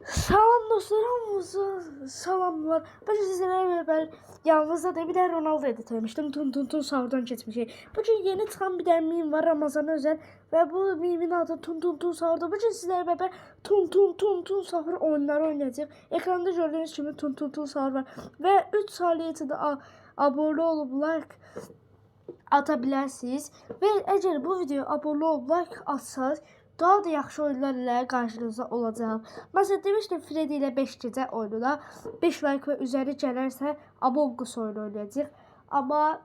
Salam dostlar, hamınıza salamlar. Bugün sizlərlə beraber yalnızca da bir de Ronaldo editlemiştim. Tun sahurdan geçmişik. Bugün yeni çıkan bir de meme var Ramazan'a özel. Ve bu meme'nin adı Tun sahurda. Bugün sizlərlə beraber Tun sahur oyunları oynayacağıq. Ekranda gördüğünüz gibi Tun sahur var. Ve 3 saniyede de abone olup like atabilirsiniz. Ve eğer bu videoya abone olup like atsanız daha da yaxşı oyunlar ilə qarşınızda olacağım. Məsələn demişdim Freddy ilə 5 gecə oyununa 5 like və üzəri gələrsə Among Us oyunu oynayacağıq. Amma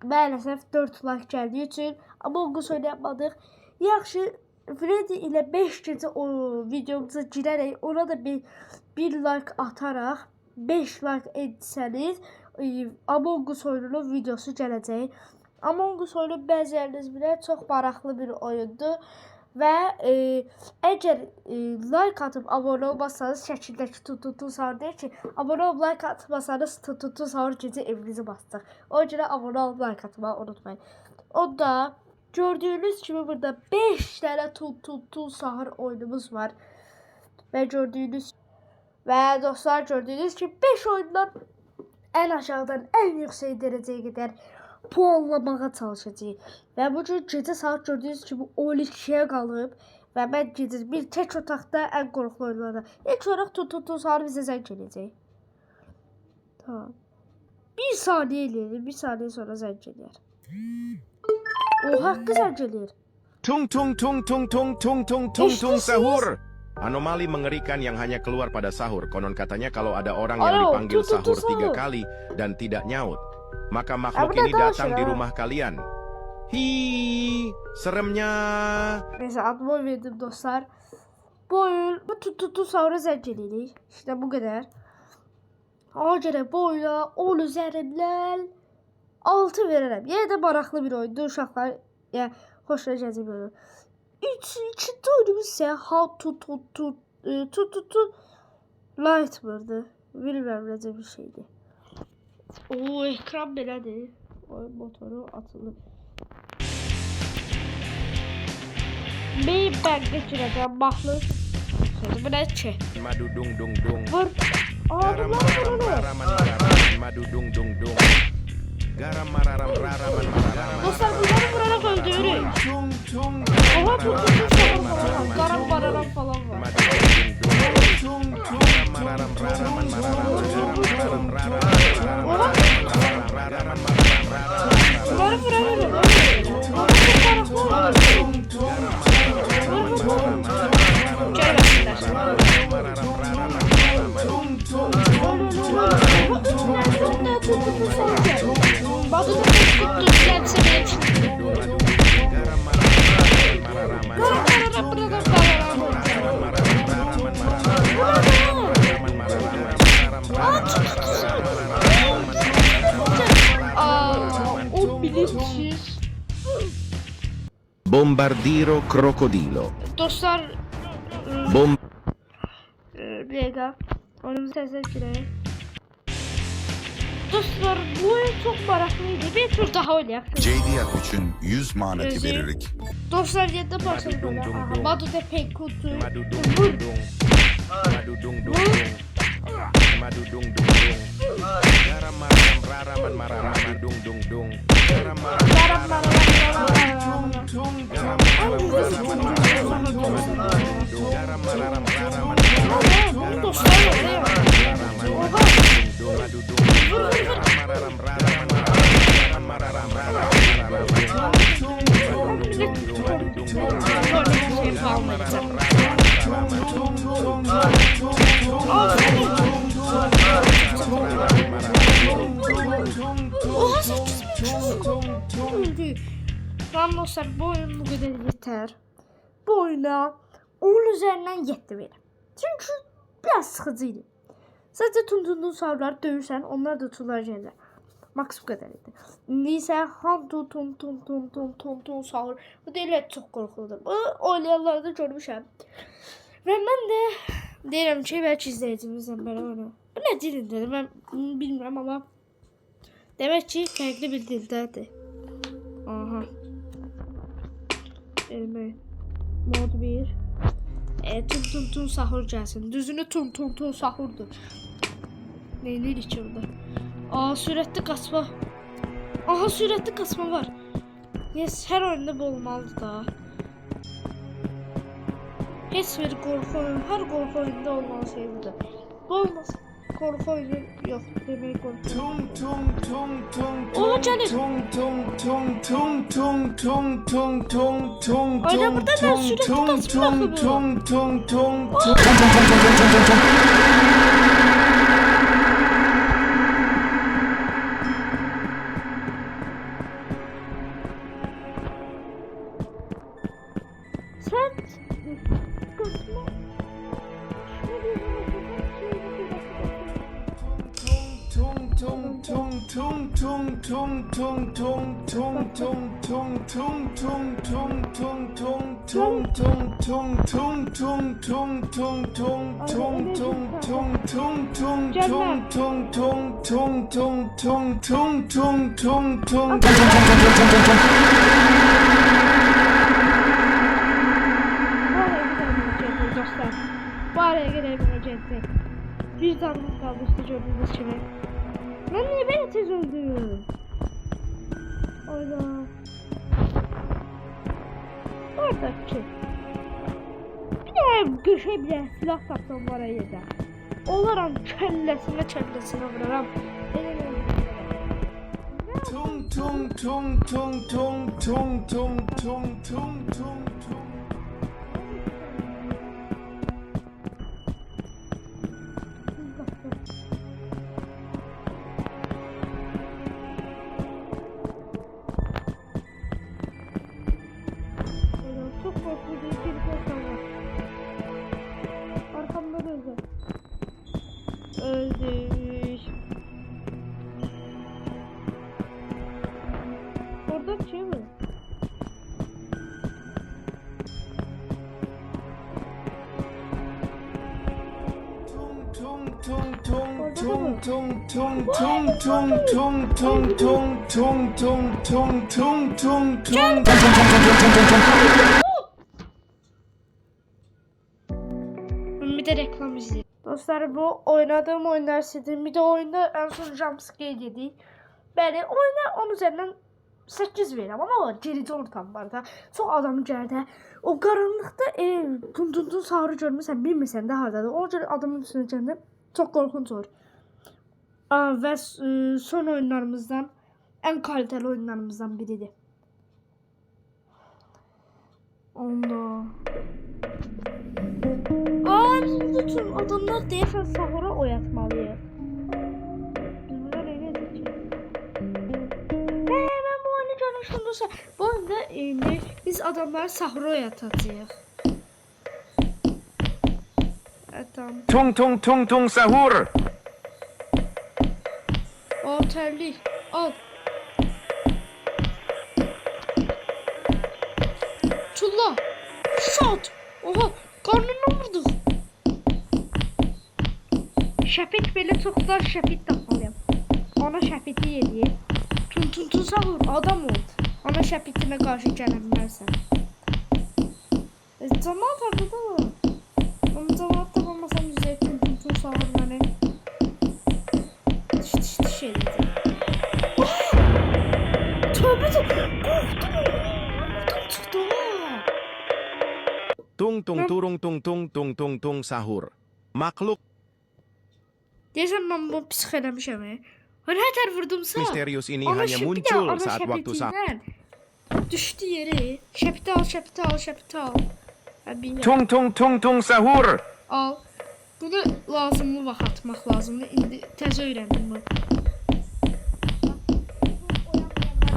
maalesef 4 like gəldiyi üçün Among Us oynayamadık. Yaxşı Freddy ilə 5 gecə o videomuza girərək ona da bir like ataraq 5 like etsəniz Among Us oyununun videosu gələcək. Among Us oyunu bəziləriniz bilir çox maraqlı bir oyundur. Ve eğer like atıp abone olmazsanız şəkildəki Tun sahur deyir ki abone olup like atmasanız Tun sahur gecə evinizi basacaq. O yüzden abone olup like atmayı unutmayın. O da gördüğünüz gibi burada 5 tane Tun sahur oyunumuz var. Ve dostlar gördüğünüz gibi 5 oyundan en aşağıdan en yüksek dereceye gider puanlamağa çalışacağıq. Və bu gün gecə saat gördüyünüz kimi 12-yə qalıb və mən gecə bir tek otaqda ən qorxulu oyunlarda. İlk olaraq Tun sahur bizə zəng gələcək. Tamam. Bir saniye eləyir, bir saniye sonra zəng gəlir. O haqqı zəng gəlir. Tung sahur. Anomali mengerikan yang hanya keluar pada sahur. Konon katanya kalau ada orang yang dipanggil sahur 3 kali dan tidak nyaut, maka makhluk ini datang di rumah kalian. Hi, seremnya. Neyse adımı verdim dostlar. Bu oyun bu Tun sahura zəng eləyirik. İşte bu kadar. Ona görə bu oyuna 10 üzərindən 6 verərəm. Yenə də maraqlı bir oyundur. Uşaqlar xoşuna gələcək bir oyun. İkinci oyunumuz ise How to Lightbur'dı. Bilmem necə bir şeydi. O ekran belədir. Oyun motoru atılır. Ben geçireceğim mahlı. Sözümü ne çe? Madu dung dung dung. Vur. Garam mararam raraman madu dung dung dung. Garam mararam raraman mararam. Dostlar bunları vurarak öldürürüm. Oha Tun sahur var. Garam mararam falan var. Mararam raraman mararam. Oha. Bunları vurarak Bombardiro crocodilo. dostlar Bom Rega oyunumuzu tezden girelim. Dostlar bu oyun çok meraklıydı. Bir tur daha oynayalım. JDF için 100 manati Özür. veririk. Dostlar yedide başladı böyle. Aha, Madu da pek kutu. Madu dung Vur. dung dung. Madu dung dung dung. Madu dung dung dung. Garam mararam raraman mararam madu dung dung dung. Garam mararam Garam mararam garam mararam raraman. Dostlar oluyor. Oha. Madu dung. Garam mararam raraman mararam mararam raraman. Oha 8 Tamam dostlar bu oyun bu kadar yeter. Bu oyuna 10 üzerinden 7 verin. Çünkü biraz sıkıcıydı. Sadece Tun sahurlar dövüşən onlar da tutular gəlirlər. Max bu kadar idi. İndi isə Tun sahur. Bu deyirlər çox qorxuludur. Bu oynayanları da görmüşəm. Və mən də deyirəm ki, bəlkə izləyicimizdən belə oyunu. Bu nə dilindədir mən bilmirəm amma demək ki, fərqli bir dildədir. Aha. Elmə. Mod 1. Tun tun tun sahur gəlsin. Düzünü tun tun tun sahurdur. Neylirik ki orada? Aa, sürətli qaçma. Aha, sürətli qaçma var. Yes, hər oyunda bu olmalıdır da. Heç bir qorxu oyunu, hər qorxu oyunda olmalı şeydir. Bu olmaz. Qorxu oyunu yox, demək qorxu. Oha, gəlir. Ayda burada da sürətli qaçma Sen kaçma. Bu araya girebileceğiz. Bir canımız kaldı işte gördüğünüz gibi. Ben niye böyle tez öldüm? Oyda. Oradaki. Bir de köşe bile silah taksam var yerdə. Olaram kəlləsinə vuraram. Tung tung tung tung tung tung tung tung tung tung. Çok korkutucu bir korkan var. Arkamda da öldü. Öldük. Orada bir şey mi? Bir de reklam izleyelim. Dostlar, bu oynadığım oyunlar sildim. Bir de oyunda en son jumpscare yedik. Bəli, oyuna 10 üzerinden 8 verirəm, ama gerici ortam var da. Çox adam gəldi. O qaranlıqda tun sahuru görmüsən, bilmirsən də hardadır. Ona görə adamın üstünə gəldim. Çox qorxunc olur. Və son oyunlarımızdan, en kaliteli oyunlarımızdan biridir. Onda. Bütün adamlar deyəsən sahura oyatmalıyıq. Biz burada ne edik ki? Ben bu oyunu görmüştüm dostlar. Bu oyunda biz adamları sahura oyatacağıq. Tamam. Tung tung tung tung sahur. O terlik. Al. Çulla. Shot. Oha. Karnına vurduk. Şəpik belə çoxlar şəpik tapmalıyam. Ona şəpiti yedi. Tun sahur adam ol. Ona şəpitimə qarşı gələnmərsən. Cəmaat orada da var. Onu cəmaat tapılmasam yüzey tun sahur məni. Tiş edəcək. Tövbə də qorxdum. Oradan çıxdı. Tung tung turung tung tung tung tung tung sahur. Makhluk Deyəsən mən bu psix eləmişəm. Hər tər vurdumsa. misterius ini Ama hanya şəpiti muncul al, ama saat waktu sahur. şəpitindən düşdü yeri. Şəpiti al. Abi, Tung tung tung tung sahur. al. Bunu lazımlı vaxt atmaq lazımdır. İndi təzə öyrəndim bunu.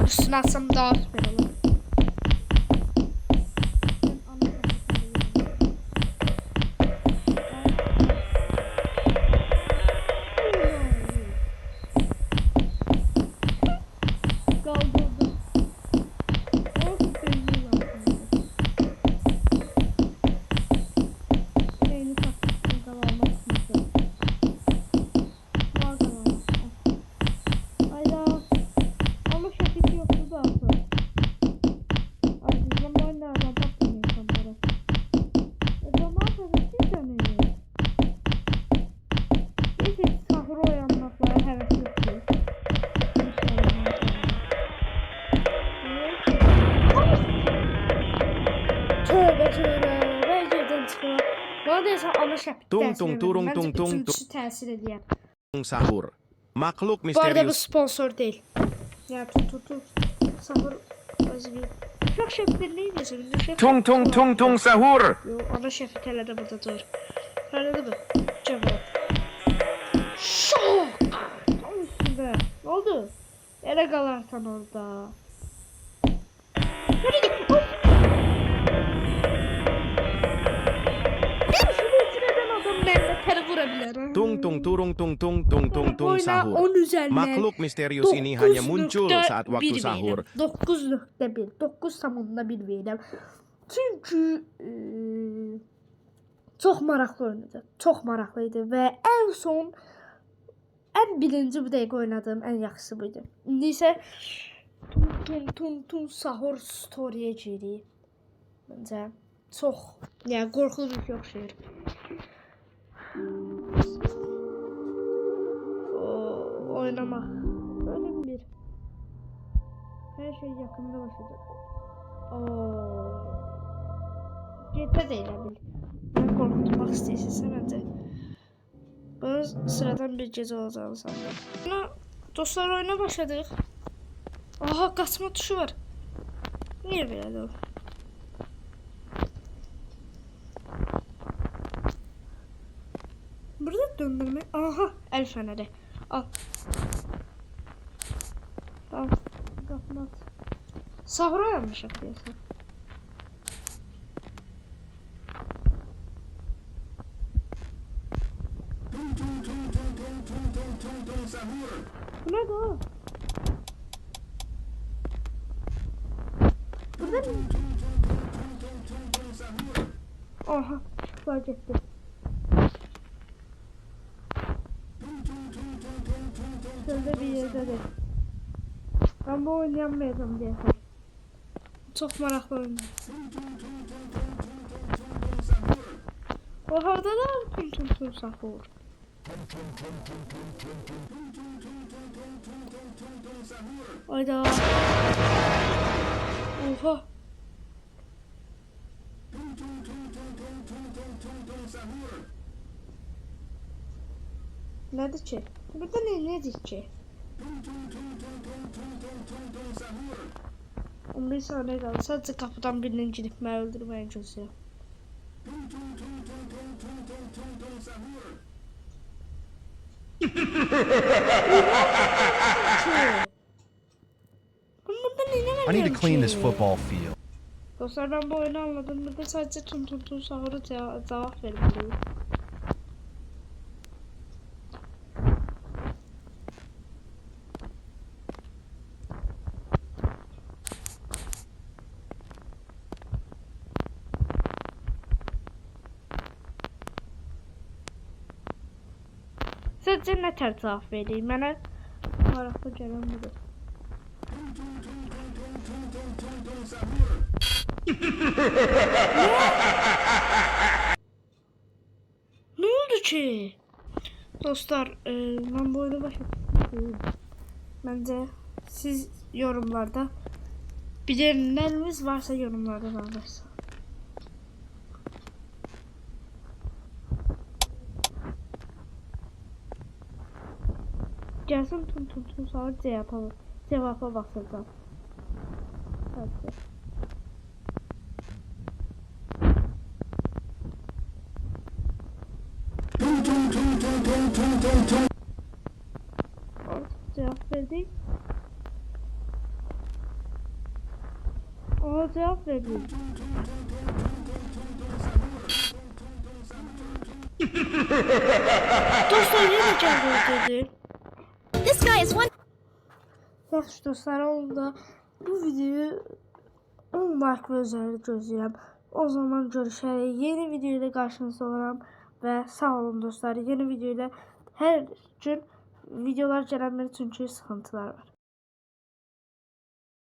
Üstünə atsam daha süper olur. Kaldırdım. Olsun, gözlüğü var. Neyini taktım, kalamazsın. Var kalamazsın. Hayda. Ama şaketi yoktu da. Bana deyəsən ana şəpik Tung, təsir tung, edir. turung, Məncə tung, tung, üçüncüsü təsir edir. Sahur. Makhluk Bu arada bu misterius sponsor değil. Ya tut. Sahur özgür. Çok şefler neydi şimdi? Şef Tung tung tung tung sahur. Yo, ana şefi telede burada dur. Telede mi? Cevap. Şok! Tam üstünde. Ne oldu? Ele kalarsan orada. Nereye gitti? Of! Şunu içine adam nerede tere vurabilir? Ha? Tung tung turung tung tung tung tung tung Boyuna sahur. 10 üzerinden Makhluk misterius ini hanya muncul saat waktu sahur. 9.1 9,1 verirəm. Çünki çox maraqlı oyundu. Çox maraqlı idi və ən son ən birinci bu dəqiqə oynadığım ən yaxşısı buydu. İndi isə Tum sahur story'yə giririk. Məncə çox, yəni qorxulu bir şey oxşayır. Oynamak. Bölüm 1. Her şey yakında başladı. GTA değil abi. Ben korkutmak istiyorsan hadi. Bana sıradan bir gece olacağını sandım. Dostlar oyuna başladık. Aha kaçma tuşu var. Niye böyle oldu? Burada döndürme. Aha el feneri. Al. Tamam. Kapını at. Sahura yanlış yapıyorsun. Bu ne o? Burada mı? Aha. Fark etti. Şöyle bir yerde de. Ben bu oynayamayacağım diye. Çok meraklı oyun. O havada da tum sahur. Hayda. Oha. Nedir ki? Burada nedir ki? 11 saniye kaldı. Sadece kapıdan birinin gidip beni öldürmeye çalışıyor. I need to clean this football field. Dostlar ben bu oyunu anladım. Burada sadece tum sahura cevap vermeliyim. Sadece ne tər cavab vereyim? Mənə maraqlı gələn budur. Ne oldu ki? Dostlar, ben bu oyunu başladım. Bence siz yorumlarda bilenleriniz varsa yorumlarda yazarsa. Gelsin tum sonra cevaba basacağım. Hadi. Cevap verdik. Cevap verdik. Dostlar yine cevap dedi. This guy is one. Yaxşı dostlar, onda bu videoyu 10 like ve üzeri gözləyirəm. O zaman görüşərik. Yeni video ile karşınızda oluram ve sağ olun dostlar. Yeni video ile her gün videolar gələn çünkü sıkıntılar var.